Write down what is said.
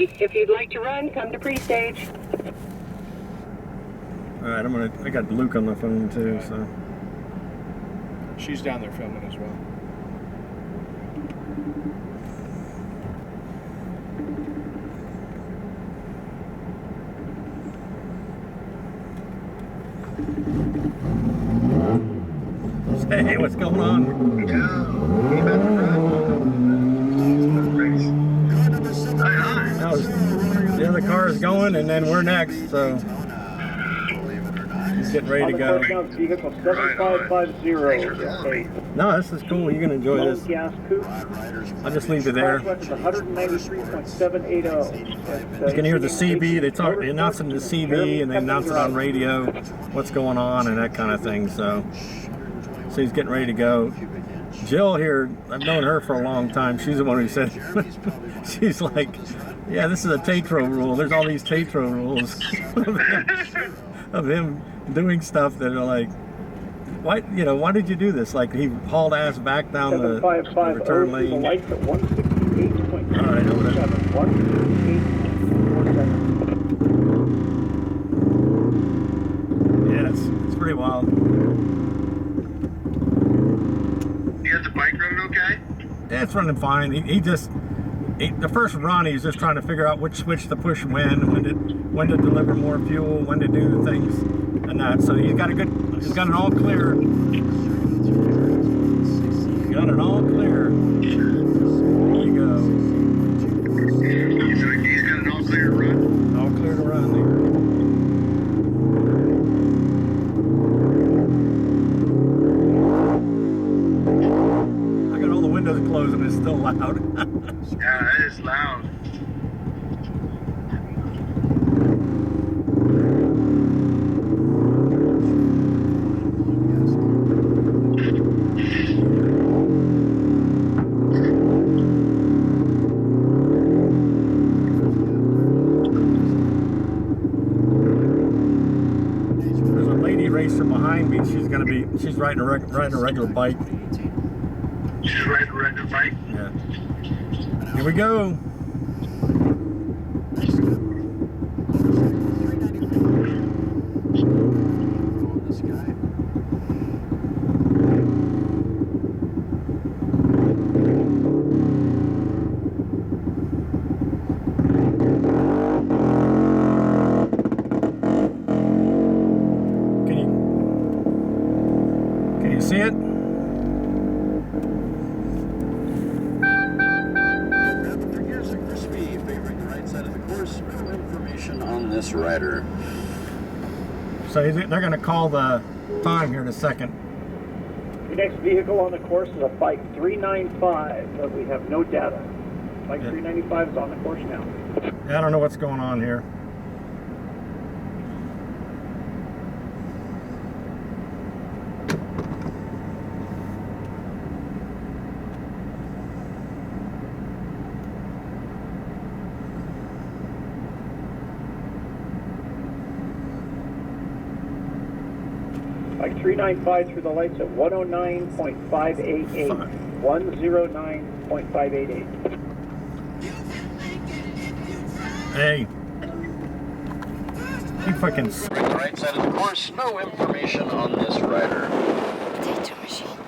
ready. If you'd like to run, come to pre-stage. Alright, I got Luke on the phone too, so. She's down there filming as well. Hey, what's going on? The other car is going, and then we're next, so he's getting ready to go. Vehicle 7550. No, this is cool. You're gonna enjoy this. Gas coupe. I'll just leave it there. 193.780. You can hear the CB. They announce it in the CB, and they announce it on radio, what's going on and that kind of thing. So he's getting ready to go. Jill here, I've known her for a long time. She's the one who said, she's like, yeah, this is a Tatro rule. There's all these Tatro rules of him doing stuff that are like, why did you do this? Like, he hauled ass back down the return lane. Lights at 168.7. All right, over there. 168.47. Yeah, it's pretty wild. You got the bike running okay? Yeah, it's running fine. The first run, he's just trying to figure out which switch to push when to deliver more fuel, when to do the things and that. So he's got it all clear. Got it all clear. There you go. He's got it all clear to run? All clear to run there. I got all the windows closed and it's still loud. Yeah, it is loud. There's a lady racer behind me. She's riding a regular bike. She's riding a regular bike? Yeah. Here we go. Can you see it? On this rider. So they're going to call the time here in a second. The next vehicle on the course is a bike 395, but we have no data. Bike 395 is on the course now. Yeah, I don't know what's going on here. Bike 395 through the lights at 109.588. 109.588. Hey. You fucking... Right side of the course, no information on this rider. Tatro machine.